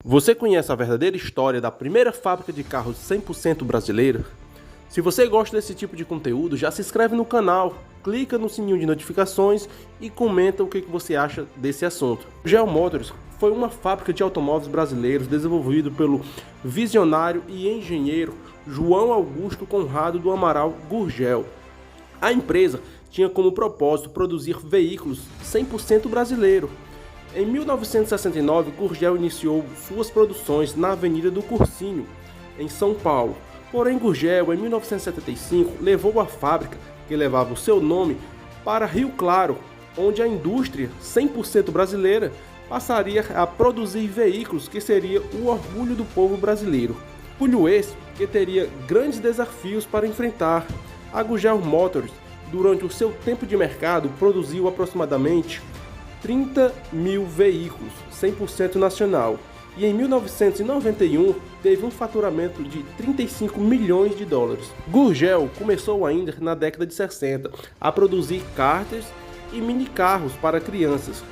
Você conhece a verdadeira história da primeira fábrica de carros 100% brasileira? Se você gosta desse tipo de conteúdo, já se inscreve no canal, clica no sininho de notificações e comenta o que você acha desse assunto. Gurgel Motors foi uma fábrica de automóveis brasileiros desenvolvido pelo visionário e engenheiro João Augusto Conrado do Amaral Gurgel. A empresa tinha como propósito produzir veículos 100% brasileiro. Em 1969, Gurgel iniciou suas produções na Avenida do Cursinho, em São Paulo. Porém, Gurgel, em 1975, levou a fábrica, que levava o seu nome, para Rio Claro, onde a indústria 100% brasileira passaria a produzir veículos que seria o orgulho do povo brasileiro. Orgulho esse que teria grandes desafios para enfrentar. A Gurgel Motors, durante o seu tempo de mercado, produziu aproximadamente 30 mil veículos, 100% nacional, e em 1991 teve um faturamento de 35 milhões de dólares. Gurgel começou ainda na década de 60 a produzir karters e mini-carros para crianças.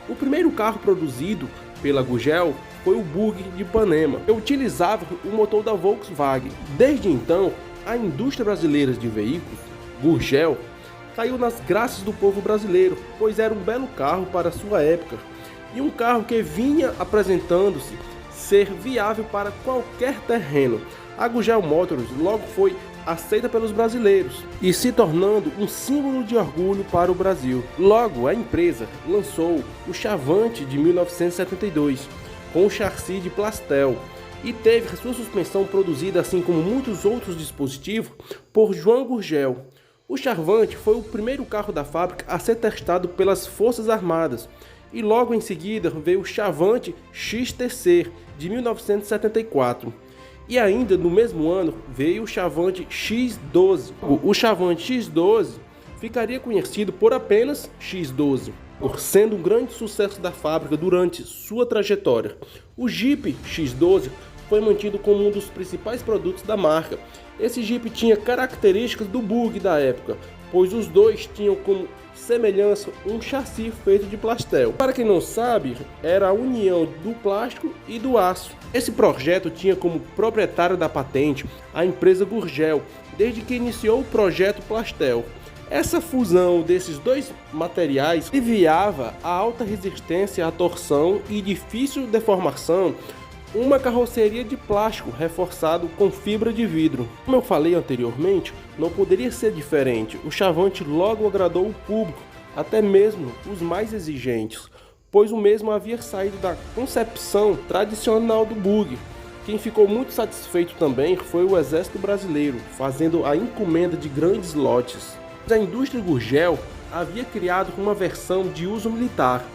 O primeiro carro produzido pela Gurgel foi o Bug de Ipanema, que utilizava o motor da Volkswagen. Desde então, a indústria brasileira de veículos, Gurgel, caiu nas graças do povo brasileiro, pois era um belo carro para sua época e um carro que vinha apresentando-se ser viável para qualquer terreno. A Gurgel Motors logo foi aceita pelos brasileiros e se tornando um símbolo de orgulho para o Brasil. Logo, a empresa lançou o Chavante de 1972 com o chassi de Plastel e teve sua suspensão produzida, assim como muitos outros dispositivos, por João Gurgel. O Chavante foi o primeiro carro da fábrica a ser testado pelas Forças Armadas e logo em seguida veio o Chavante XTC de 1974. E ainda no mesmo ano veio o Chavante X12. O Chavante X12 ficaria conhecido por apenas X12, por sendo um grande sucesso da fábrica durante sua trajetória. O Jeep X12 foi mantido como um dos principais produtos da marca. Esse Jeep tinha características do Bug da época, pois os dois tinham como semelhança um chassi feito de Plastel. Para quem não sabe, era a união do plástico e do aço. Esse projeto tinha como proprietária da patente a empresa Gurgel, desde que iniciou o projeto Plastel. Essa fusão desses dois materiais aliviava a alta resistência à torção e difícil deformação, uma carroceria de plástico reforçado com fibra de vidro. Como eu falei anteriormente, não poderia ser diferente. O Chavante logo agradou o público, até mesmo os mais exigentes, pois o mesmo havia saído da concepção tradicional do Bug. Quem ficou muito satisfeito também foi o Exército Brasileiro, fazendo a encomenda de grandes lotes. A indústria Gurgel havia criado uma versão de uso militar.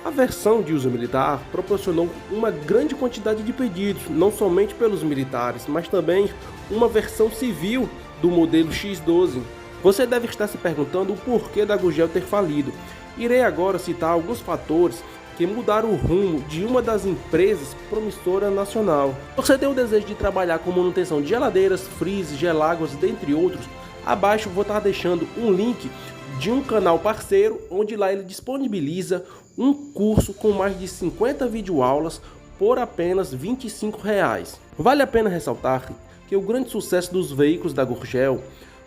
A versão de uso militar proporcionou uma grande quantidade de pedidos, não somente pelos militares, mas também uma versão civil do modelo X12. Você deve estar se perguntando o porquê da Gurgel ter falido. Irei agora citar alguns fatores que mudaram o rumo de uma das empresas promissora nacional. Você tem o desejo de trabalhar com manutenção de geladeiras, freezes, geláguas, dentre outros? Abaixo vou estar deixando um link de um canal parceiro, onde lá ele disponibiliza um curso com mais de 50 videoaulas por apenas R$ 25. Vale a pena ressaltar que o grande sucesso dos veículos da Gurgel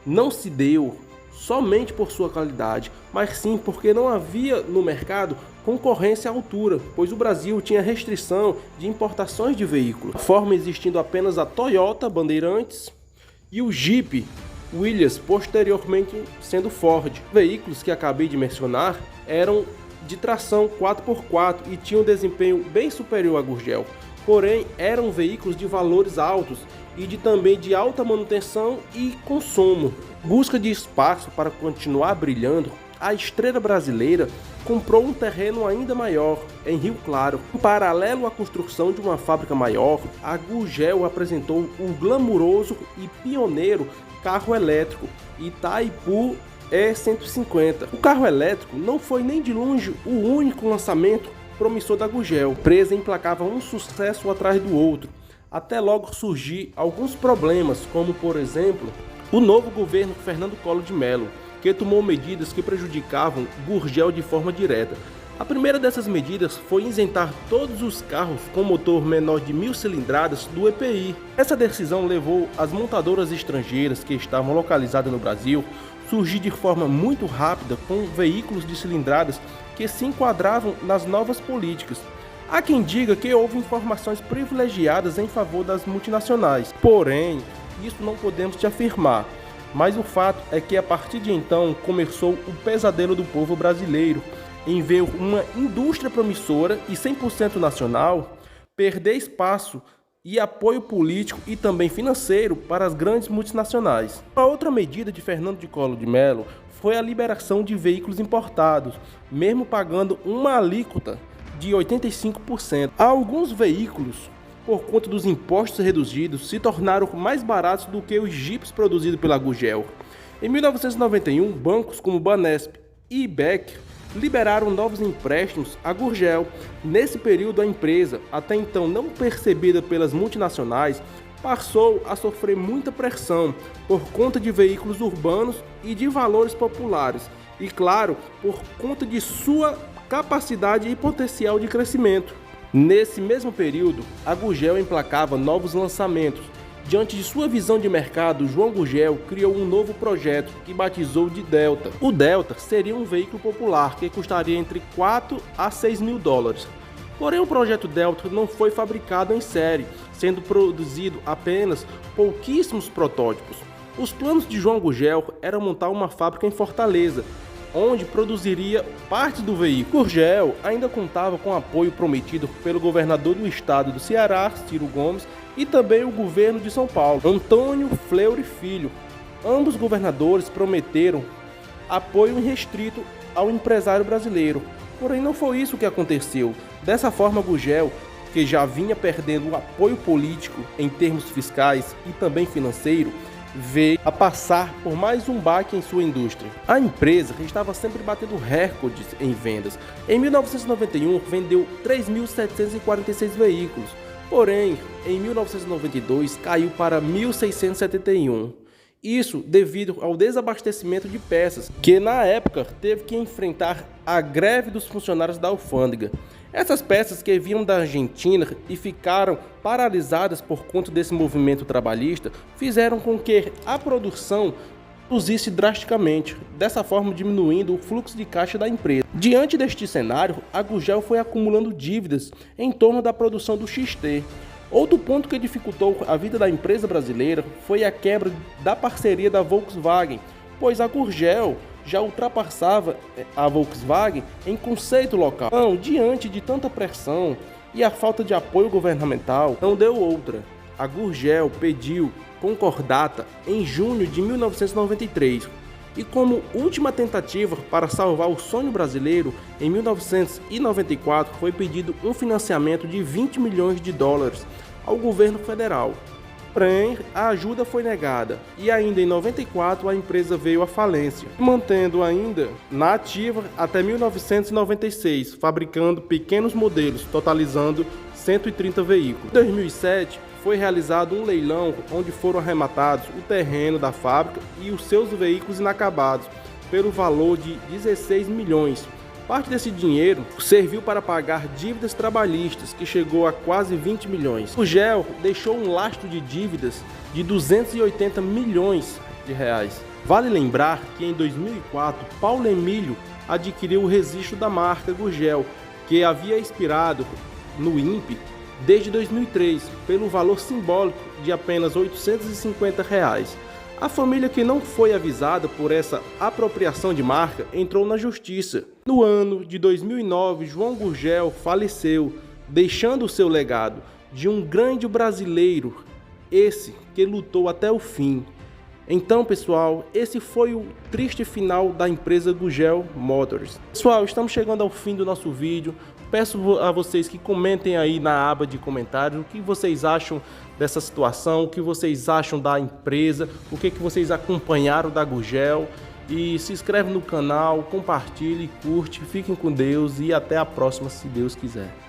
não se deu somente por sua qualidade, mas sim porque não havia no mercado concorrência à altura, pois o Brasil tinha restrição de importações de veículos, de forma existindo apenas a Toyota Bandeirantes e o Jeep Williams, posteriormente sendo Ford. Veículos que acabei de mencionar eram de tração 4x4 e tinham um desempenho bem superior à Gurgel, porém eram veículos de valores altos e também de alta manutenção e consumo. Busca de espaço para continuar brilhando, a Estrela Brasileira comprou um terreno ainda maior em Rio Claro. Em paralelo à construção de uma fábrica maior, a Gurgel apresentou um glamuroso e pioneiro carro elétrico Itaipu E150. O carro elétrico não foi nem de longe o único lançamento promissor da Gurgel. A empresa emplacava um sucesso atrás do outro, até logo surgir alguns problemas, como por exemplo, o novo governo Fernando Collor de Mello, que tomou medidas que prejudicavam Gurgel de forma direta. A primeira dessas medidas foi isentar todos os carros com motor menor de 1.000 cilindradas do EPI. Essa decisão levou as montadoras estrangeiras que estavam localizadas no Brasil a surgir de forma muito rápida com veículos de cilindradas que se enquadravam nas novas políticas. Há quem diga que houve informações privilegiadas em favor das multinacionais, porém, isso não podemos te afirmar. Mas o fato é que a partir de então começou o pesadelo do povo brasileiro em ver uma indústria promissora e 100% nacional perder espaço e apoio político e também financeiro para as grandes multinacionais. A outra medida de Fernando de Collor de Mello foi a liberação de veículos importados, mesmo pagando uma alíquota de 85%. Alguns veículos, por conta dos impostos reduzidos, se tornaram mais baratos do que os jipes produzidos pela Gurgel. Em 1991, bancos como Banesp e IBEC liberaram novos empréstimos à Gurgel. Nesse período, a empresa, até então não percebida pelas multinacionais, passou a sofrer muita pressão por conta de veículos urbanos e de valores populares, e claro, por conta de sua capacidade e potencial de crescimento. Nesse mesmo período, a Gurgel emplacava novos lançamentos. Diante de sua visão de mercado, João Gurgel criou um novo projeto que batizou de Delta. O Delta seria um veículo popular que custaria entre 4 a 6 mil dólares. Porém, o projeto Delta não foi fabricado em série, sendo produzido apenas pouquíssimos protótipos. Os planos de João Gurgel eram montar uma fábrica em Fortaleza, onde produziria parte do veículo. Gurgel ainda contava com apoio prometido pelo governador do estado do Ceará, Ciro Gomes, e também o governo de São Paulo, Antônio Fleury Filho. Ambos governadores prometeram apoio irrestrito ao empresário brasileiro. Porém, não foi isso que aconteceu. Dessa forma, Gurgel, que já vinha perdendo o apoio político em termos fiscais e também financeiro, veio a passar por mais um baque em sua indústria. A empresa estava sempre batendo recordes em vendas. Em 1991, vendeu 3.746 veículos. Porém, em 1992, caiu para 1.671. Isso devido ao desabastecimento de peças, que na época teve que enfrentar a greve dos funcionários da alfândega. Essas peças que vinham da Argentina e ficaram paralisadas por conta desse movimento trabalhista, fizeram com que a produção reduzisse drasticamente, dessa forma diminuindo o fluxo de caixa da empresa. Diante deste cenário, a Gurgel foi acumulando dívidas em torno da produção do XT. Outro ponto que dificultou a vida da empresa brasileira foi a quebra da parceria da Volkswagen, pois a Gurgel já ultrapassava a Volkswagen em conceito local. Então, diante de tanta pressão e a falta de apoio governamental, não deu outra. A Gurgel pediu concordata em junho de 1993 e, como última tentativa para salvar o sonho brasileiro, em 1994 foi pedido um financiamento de 20 milhões de dólares ao governo federal. Porém, a ajuda foi negada e ainda em 94 a empresa veio à falência, mantendo ainda na ativa até 1996, fabricando pequenos modelos, totalizando 130 veículos. Em 2007, foi realizado um leilão onde foram arrematados o terreno da fábrica e os seus veículos inacabados, pelo valor de 16 milhões. Parte desse dinheiro serviu para pagar dívidas trabalhistas, que chegou a quase 20 milhões. O Gurgel deixou um lastro de dívidas de 280 milhões de reais. Vale lembrar que em 2004, Paulo Emílio adquiriu o registro da marca Gurgel, que havia expirado no INPE desde 2003, pelo valor simbólico de apenas R$ 850. A família, que não foi avisada por essa apropriação de marca, entrou na justiça. No ano de 2009, João Gurgel faleceu, deixando o seu legado de um grande brasileiro, esse que lutou até o fim. Então, pessoal, esse foi o triste final da empresa Gurgel Motors. Pessoal, estamos chegando ao fim do nosso vídeo. Peço a vocês que comentem aí na aba de comentários o que vocês acham dessa situação, o que vocês acham da empresa, o que vocês acompanharam da Gurgel. E se inscreve no canal, compartilhe, curte, fiquem com Deus e até a próxima, se Deus quiser.